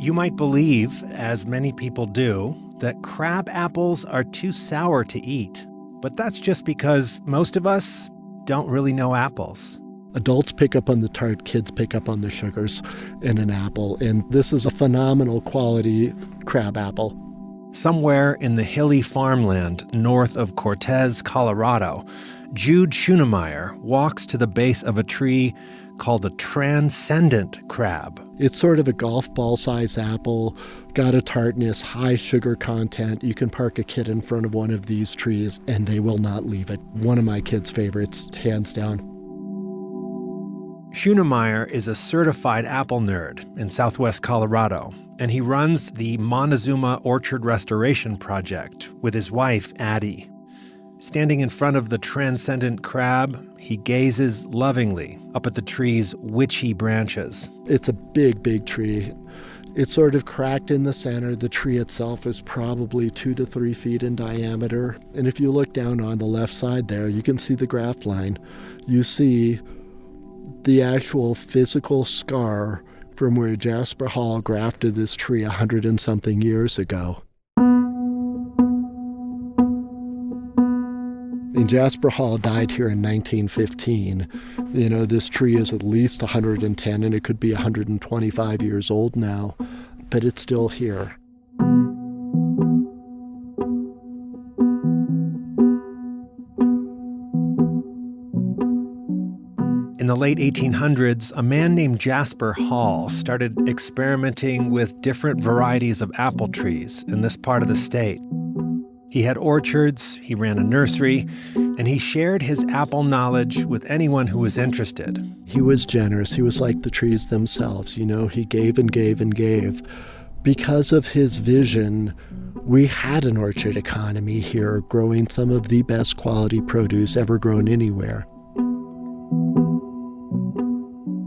You might believe, as many people do, that crab apples are too sour to eat. But that's just because most of us don't really know apples. Adults pick up on the tart, kids pick up on the sugars in an apple, and this is a phenomenal quality crab apple. Somewhere in the hilly farmland north of Cortez, Colorado, Jude Schoenemeyer walks to the base of a tree called a transcendent crab. It's sort of a golf ball size apple, got a tartness, high sugar content. You can park a kid in front of one of these trees and they will not leave it. One of my kids' favorites, hands down. Schoenemeyer is a certified apple nerd in southwest Colorado, and he runs the Montezuma Orchard Restoration Project with his wife, Addie. Standing in front of the transcendent crab, he gazes lovingly up at the tree's witchy branches. It's a big, big tree. It's sort of cracked in the center. The tree itself is probably 2 to 3 feet in diameter. And if you look down on the left side there, you can see the graft line. You see the actual physical scar from where Jasper Hall grafted this tree 100 and something years ago. And Jasper Hall died here in 1915. You know, this tree is at least 110 and it could be 125 years old now, but it's still here. In the late 1800s, a man named Jasper Hall started experimenting with different varieties of apple trees in this part of the state. He had orchards, he ran a nursery, and he shared his apple knowledge with anyone who was interested. He was generous. He was like the trees themselves. You know, he gave and gave and gave. Because of his vision, we had an orchard economy here, growing some of the best quality produce ever grown anywhere.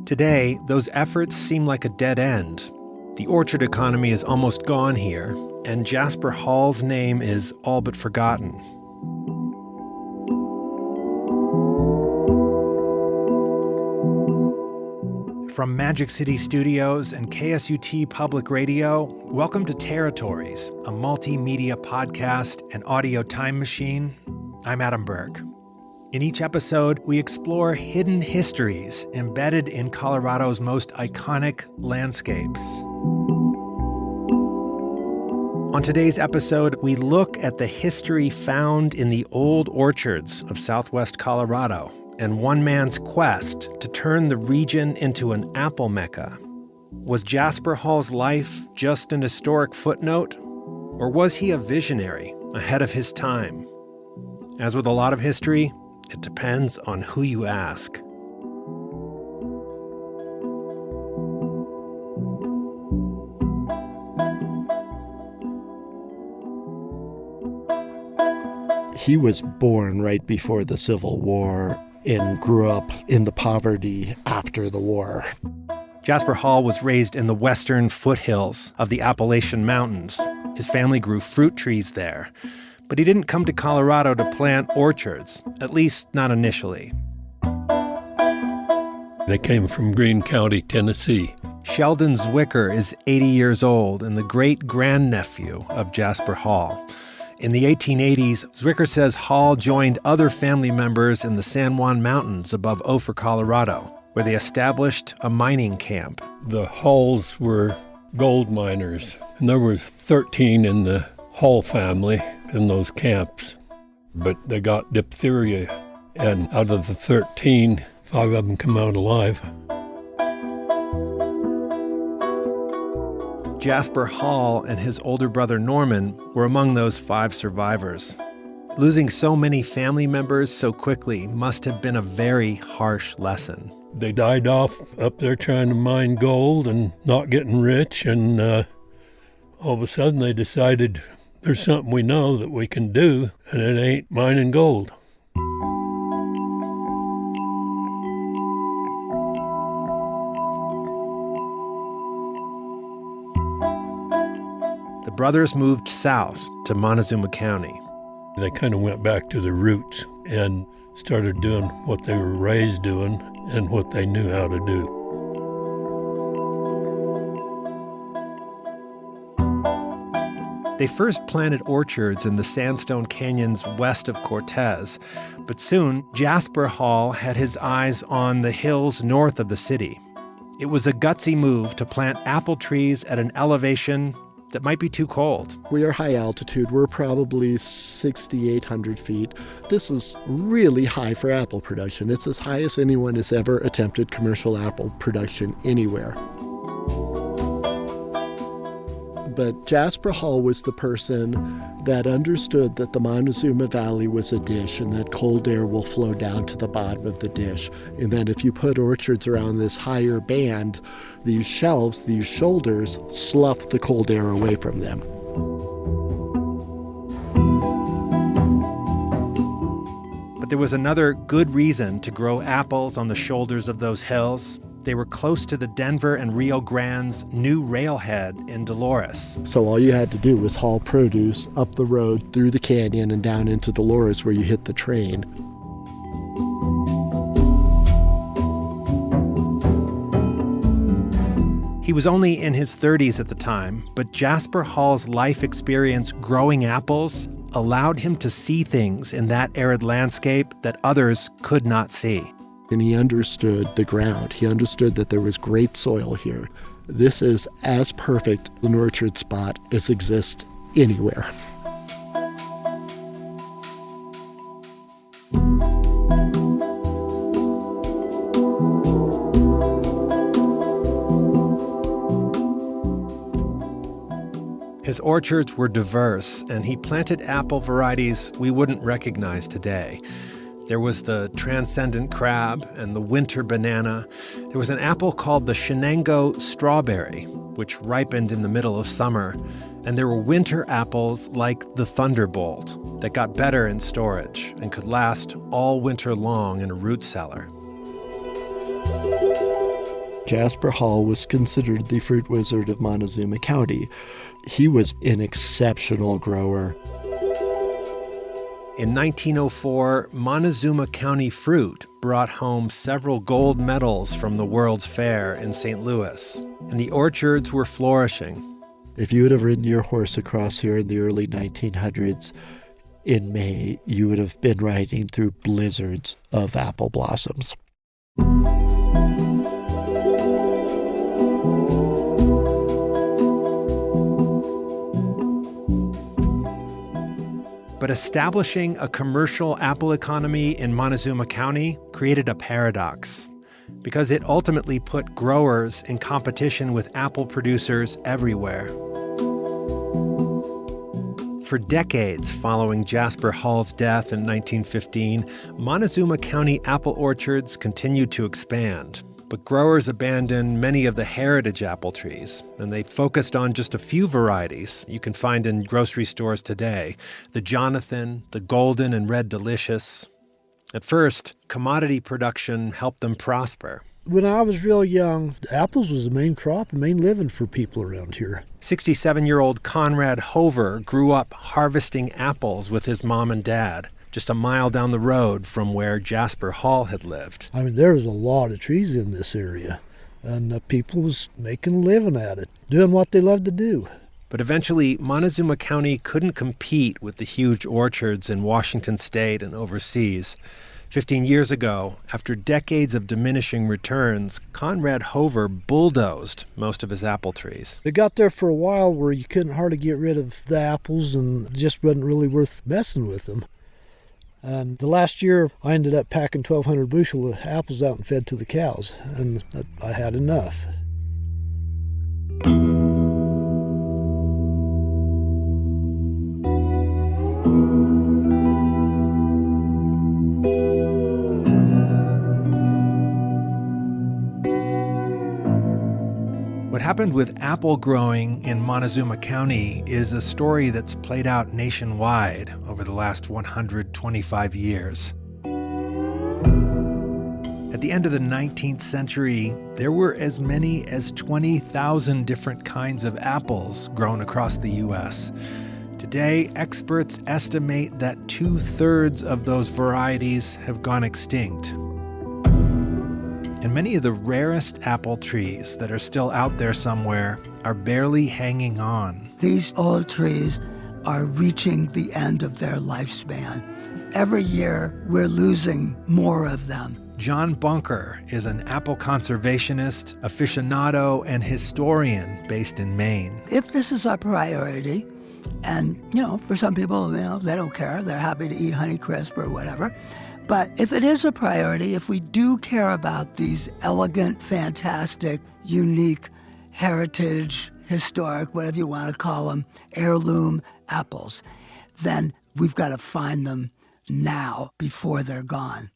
Today, those efforts seem like a dead end. The orchard economy is almost gone here, and Jasper Hall's name is all but forgotten. From Magic City Studios and KSUT Public Radio, welcome to Territories, a multimedia podcast and audio time machine. I'm Adam Burke. In each episode, we explore hidden histories embedded in Colorado's most iconic landscapes. On today's episode, we look at the history found in the old orchards of southwest Colorado and one man's quest to turn the region into an apple Mecca. Was Jasper Hall's life just an historic footnote, or was he a visionary ahead of his time? As with a lot of history, it depends on who you ask. He was born right before the Civil War and grew up in the poverty after the war. Jasper Hall was raised in the western foothills of the Appalachian Mountains. His family grew fruit trees there. But he didn't come to Colorado to plant orchards, at least not initially. They came from Greene County, Tennessee. Sheldon Zwicker is 80 years old and the great-grandnephew of Jasper Hall. In the 1880s, Zwicker says Hall joined other family members in the San Juan Mountains above Ophir, Colorado, where they established a mining camp. The Halls were gold miners, and there were 13 in the Hall family in those camps. But they got diphtheria, and out of the 13, 5 of them come out alive. Jasper Hall and his older brother Norman were among those 5 survivors. Losing so many family members so quickly must have been a very harsh lesson. They died off up there trying to mine gold and not getting rich, and all of a sudden they decided there's something we know that we can do, and it ain't mining gold. The brothers moved south to Montezuma County. They kind of went back to the roots and started doing what they were raised doing and what they knew how to do. They first planted orchards in the sandstone canyons west of Cortez, but soon Jasper Hall had his eyes on the hills north of the city. It was a gutsy move to plant apple trees at an elevation that might be too cold. We are high altitude. We're probably 6,800 feet. This is really high for apple production. It's as high as anyone has ever attempted commercial apple production anywhere. But Jasper Hall was the person that understood that the Montezuma Valley was a dish and that cold air will flow down to the bottom of the dish. And then if you put orchards around this higher band, these shelves, these shoulders, slough the cold air away from them. But there was another good reason to grow apples on the shoulders of those hills. They were close to the Denver and Rio Grande's new railhead in Dolores. So all you had to do was haul produce up the road, through the canyon, and down into Dolores where you hit the train. He was only in his 30s at the time, but Jasper Hall's life experience growing apples allowed him to see things in that arid landscape that others could not see. And he understood the ground. He understood that there was great soil here. This is as perfect an orchard spot as exists anywhere. His orchards were diverse, and he planted apple varieties we wouldn't recognize today. There was the transcendent crab and the winter banana. There was an apple called the Shenango strawberry, which ripened in the middle of summer. And there were winter apples like the Thunderbolt that got better in storage and could last all winter long in a root cellar. Jasper Hall was considered the fruit wizard of Montezuma County. He was an exceptional grower. In 1904, Montezuma County Fruit brought home several gold medals from the World's Fair in St. Louis, and the orchards were flourishing. If you would have ridden your horse across here in the early 1900s in May, you would have been riding through blizzards of apple blossoms. But establishing a commercial apple economy in Montezuma County created a paradox, because it ultimately put growers in competition with apple producers everywhere. For decades following Jasper Hall's death in 1915, Montezuma County apple orchards continued to expand. But growers abandoned many of the heritage apple trees, and they focused on just a few varieties you can find in grocery stores today: the Jonathan, the Golden, and Red Delicious. At first, commodity production helped them prosper. When I was real young, apples was the main crop and main living for people around here. 67-year-old Conrad Hover grew up harvesting apples with his mom and dad, just a mile down the road from where Jasper Hall had lived. I mean, there was a lot of trees in this area, and people was making a living at it, doing what they loved to do. But eventually, Montezuma County couldn't compete with the huge orchards in Washington state and overseas. 15 years ago, after decades of diminishing returns, Conrad Hover bulldozed most of his apple trees. It got there for a while where you couldn't hardly get rid of the apples, and it just wasn't really worth messing with them. And the last year, I ended up packing 1,200 bushel of apples out and fed to the cows, and I had enough. What happened with apple growing in Montezuma County is a story that's played out nationwide over the last 125 years. At the end of the 19th century, there were as many as 20,000 different kinds of apples grown across the U.S. Today, experts estimate that 2/3 of those varieties have gone extinct. And many of the rarest apple trees that are still out there somewhere are barely hanging on. These old trees are reaching the end of their lifespan. Every year, we're losing more of them. John Bunker is an apple conservationist, aficionado, and historian based in Maine. If this is our priority, and, for some people, they don't care. They're happy to eat Honeycrisp or whatever. But if it is a priority, if we do care about these elegant, fantastic, unique, heritage, historic, whatever you want to call them, heirloom apples, then we've got to find them now before they're gone.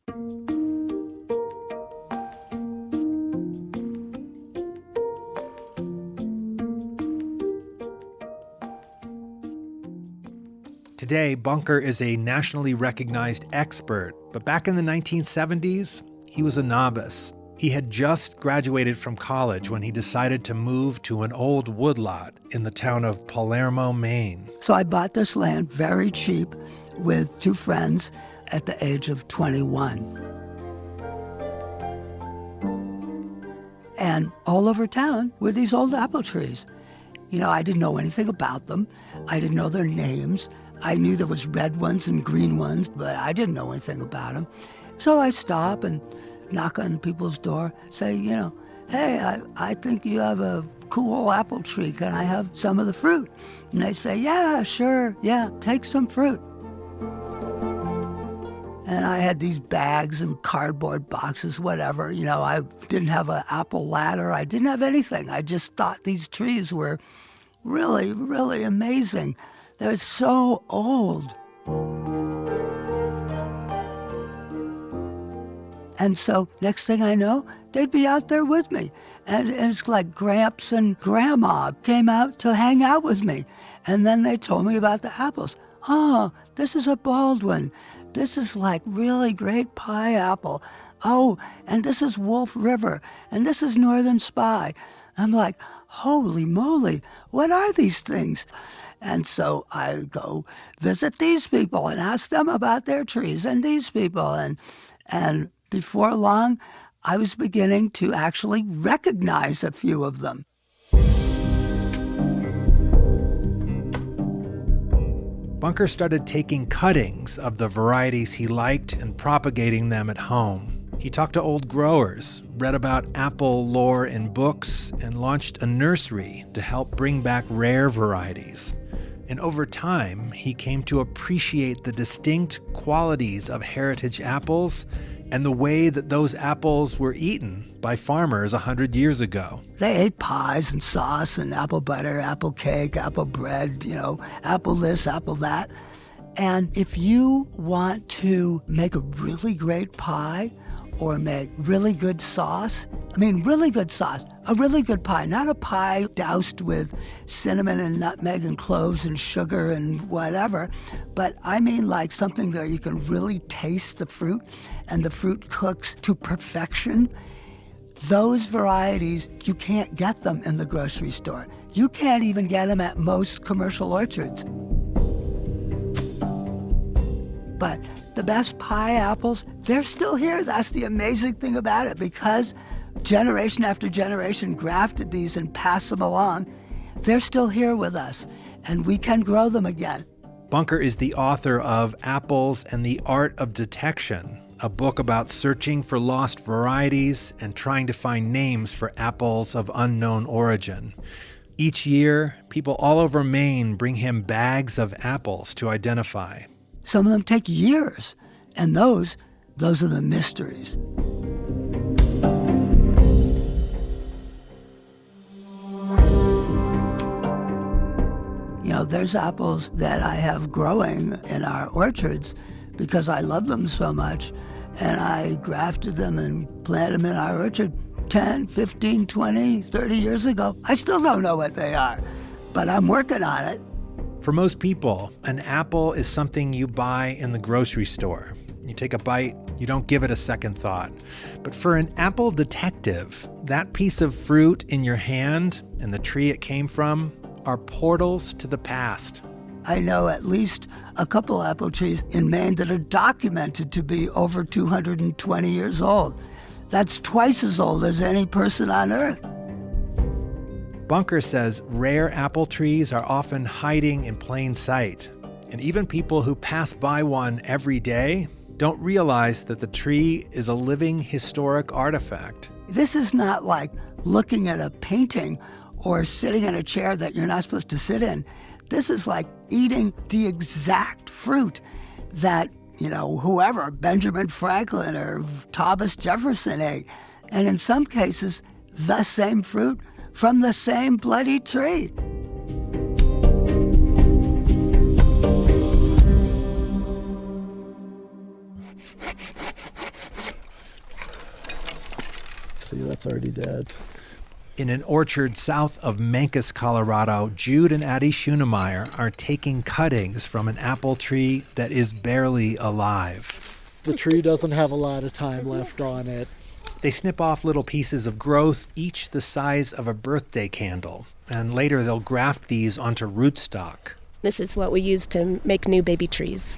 Today, Bunker is a nationally recognized expert, but back in the 1970s, he was a novice. He had just graduated from college when he decided to move to an old woodlot in the town of Palermo, Maine. So I bought this land very cheap with two friends at the age of 21. And all over town were these old apple trees. I didn't know anything about them. I didn't know their names. I knew there was red ones and green ones, but I didn't know anything about them. So I stop and knock on people's door, say, hey, I think you have a cool apple tree. Can I have some of the fruit? And they say, yeah, sure, yeah, take some fruit. And I had these bags and cardboard boxes, whatever. I didn't have an apple ladder. I didn't have anything. I just thought these trees were really, really amazing. They're so old. And so next thing I know, they'd be out there with me. And it's like Gramps and Grandma came out to hang out with me. And then they told me about the apples. Oh, this is a Baldwin. This is like really great pie apple. Oh, and this is Wolf River. And this is Northern Spy. I'm like, holy moly, what are these things? And so I go visit these people and ask them about their trees and these people. And before long, I was beginning to actually recognize a few of them. Bunker started taking cuttings of the varieties he liked and propagating them at home. He talked to old growers, read about apple lore in books, and launched a nursery to help bring back rare varieties. And over time, he came to appreciate the distinct qualities of heritage apples and the way that those apples were eaten by farmers 100 years ago. They ate pies and sauce and apple butter, apple cake, apple bread, apple this, apple that. And if you want to make a really great pie or make really good sauce, really good sauce, a really good pie, not a pie doused with cinnamon and nutmeg and cloves and sugar and whatever, but like something that you can really taste the fruit and the fruit cooks to perfection. Those varieties, you can't get them in the grocery store. You can't even get them at most commercial orchards. But the best pie apples, they're still here. That's the amazing thing about it, because generation after generation grafted these and passed them along. They're still here with us, and we can grow them again. Bunker is the author of Apples and the Art of Detection, a book about searching for lost varieties and trying to find names for apples of unknown origin. Each year, people all over Maine bring him bags of apples to identify. Some of them take years, and those are the mysteries. There's apples that I have growing in our orchards because I love them so much, and I grafted them and planted them in our orchard 10, 15, 20, 30 years ago. I still don't know what they are, but I'm working on it. For most people, an apple is something you buy in the grocery store. You take a bite, you don't give it a second thought. But for an apple detective, that piece of fruit in your hand and the tree it came from are portals to the past. I know at least a couple apple trees in Maine that are documented to be over 220 years old. that's twice as old as any person on Earth. Bunker says rare apple trees are often hiding in plain sight, and even people who pass by one every day don't realize that the tree is a living historic artifact. This is not like looking at a painting or sitting in a chair that you're not supposed to sit in. This is like eating the exact fruit that, whoever, Benjamin Franklin or Thomas Jefferson ate. And in some cases, the same fruit from the same bloody tree. See, that's already dead. In an orchard south of Mecca, Colorado, Jude and Addie Schoenemeyer are taking cuttings from an apple tree that is barely alive. The tree doesn't have a lot of time left on it. They snip off little pieces of growth, each the size of a birthday candle, and later they'll graft these onto rootstock. This is what we use to make new baby trees.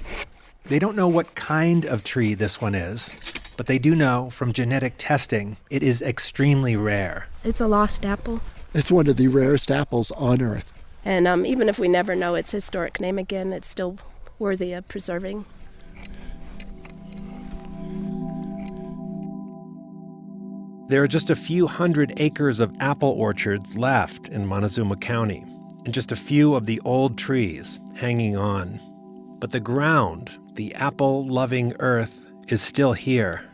They don't know what kind of tree this one is, but they do know from genetic testing it is extremely rare. It's a lost apple. It's one of the rarest apples on Earth. And even if we never know its historic name again, it's still worthy of preserving. There are just a few hundred acres of apple orchards left in Montezuma County, and just a few of the old trees hanging on. But the ground, the apple-loving earth, is still here.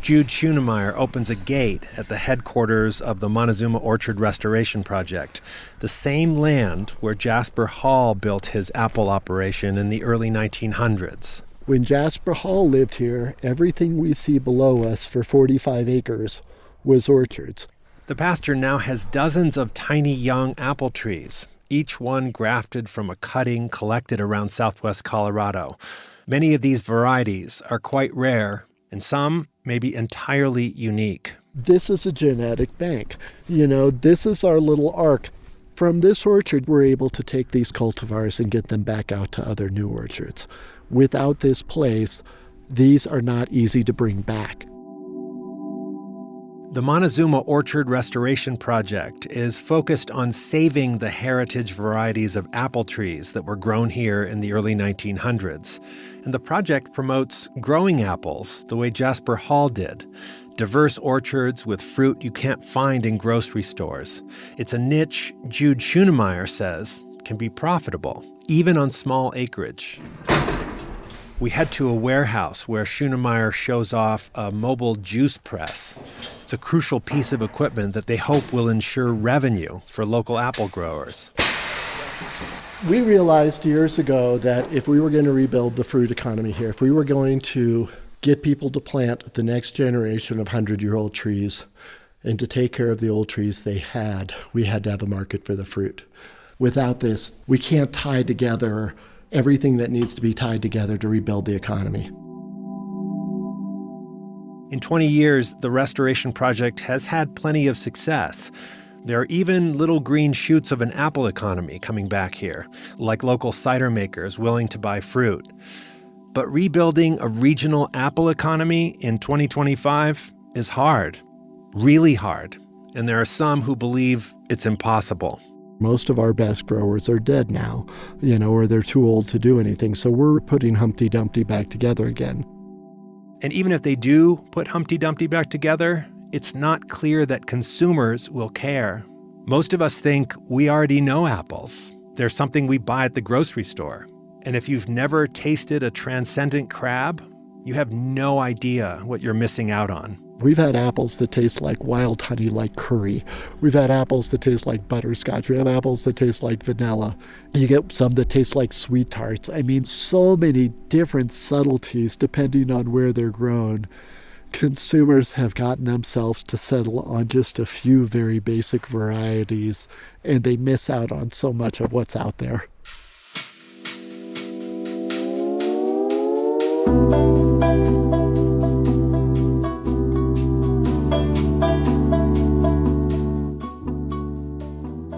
Jude Schoenemeyer opens a gate at the headquarters of the Montezuma Orchard Restoration Project, the same land where Jasper Hall built his apple operation in the early 1900s. When Jasper Hall lived here, everything we see below us for 45 acres was orchards. The pasture now has dozens of tiny young apple trees, each one grafted from a cutting collected around southwest Colorado. Many of these varieties are quite rare, and some may be entirely unique. This is a genetic bank. This is our little ark. From this orchard, we're able to take these cultivars and get them back out to other new orchards. Without this place, these are not easy to bring back. The Montezuma Orchard Restoration Project is focused on saving the heritage varieties of apple trees that were grown here in the early 1900s. And the project promotes growing apples the way Jasper Hall did. Diverse orchards with fruit you can't find in grocery stores. It's a niche Jude Schoenemeyer says can be profitable, even on small acreage. We head to a warehouse where Schoenemeyer shows off a mobile juice press. It's a crucial piece of equipment that they hope will ensure revenue for local apple growers. We realized years ago that if we were going to rebuild the fruit economy here, if we were going to get people to plant the next generation of 100-year-old trees and to take care of the old trees they had, we had to have a market for the fruit. Without this, we can't tie together everything that needs to be tied together to rebuild the economy. In 20 years, the restoration project has had plenty of success. There are even little green shoots of an apple economy coming back here, like local cider makers willing to buy fruit. But rebuilding a regional apple economy in 2025 is hard, really hard, and there are some who believe it's impossible. Most of our best growers are dead now, or they're too old to do anything. So we're putting Humpty Dumpty back together again. And even if they do put Humpty Dumpty back together, it's not clear that consumers will care. Most of us think we already know apples. They're something we buy at the grocery store. And if you've never tasted a transcendent crab, you have no idea what you're missing out on. We've had apples that taste like wild honey, like curry. We've had apples that taste like butterscotch. We have apples that taste like vanilla. You get some that taste like sweet tarts. I mean, so many different subtleties depending on where they're grown. Consumers have gotten themselves to settle on just a few very basic varieties, and they miss out on so much of what's out there.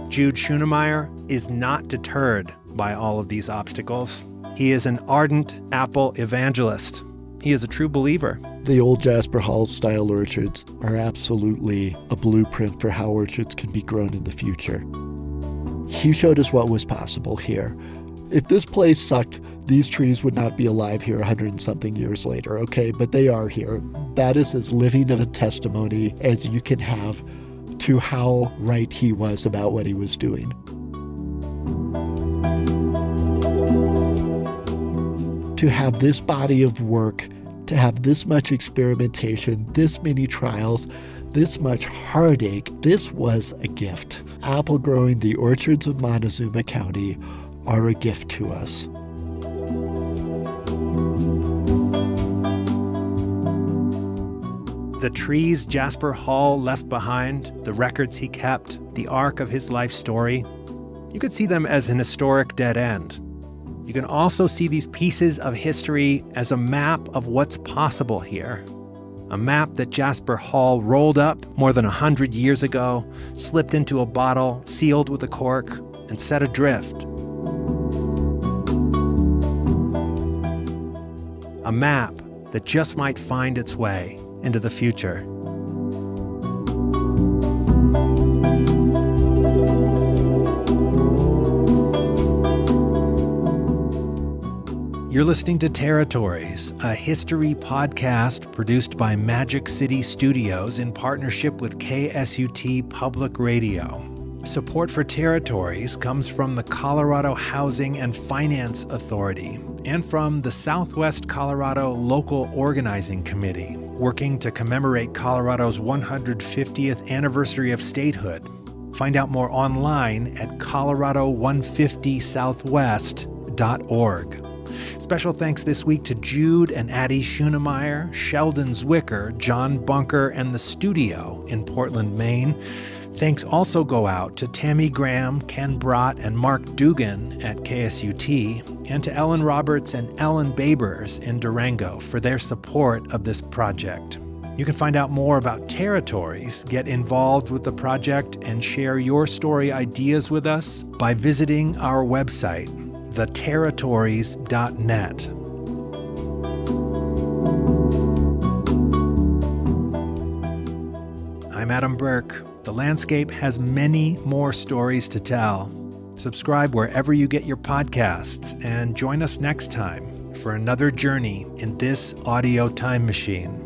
Jude Schoenemeyer is not deterred by all of these obstacles. He is an ardent apple evangelist. he is a true believer. The old Jasper Hall style orchards are absolutely a blueprint for how orchards can be grown in the future. He showed us what was possible here. If this place sucked, these trees would not be alive here 100 and something years later, okay? But they are here. That is as living of a testimony as you can have to how right he was about what he was doing. To have this body of work, to have this much experimentation, this many trials, this much heartache, this was a gift. Apple growing, the orchards of Montezuma County are a gift to us. The trees Jasper Hall left behind, the records he kept, the arc of his life story, you could see them as an historic dead end. You can also see these pieces of history as a map of what's possible here. A map that Jasper Hall rolled up more than 100 years ago, slipped into a bottle, sealed with a cork, and set adrift. A map that just might find its way into the future. You're listening to Territories, a history podcast produced by Magic City Studios in partnership with KSUT Public Radio. Support for Territories comes from the Colorado Housing and Finance Authority and from the Southwest Colorado Local Organizing Committee, working to commemorate Colorado's 150th anniversary of statehood. Find out more online at colorado150southwest.org. Special thanks this week to Jude and Addie Schoenemeyer, Sheldon Zwicker, John Bunker, and the studio in Portland, Maine. Thanks also go out to Tammy Graham, Ken Brott, and Mark Dugan at KSUT, and to Ellen Roberts and Ellen Babers in Durango for their support of this project. You can find out more about Territories, get involved with the project, and share your story ideas with us by visiting our website, theterritories.net. I'm Adam Burke. The landscape has many more stories to tell. Subscribe wherever you get your podcasts and join us next time for another journey in this audio time machine.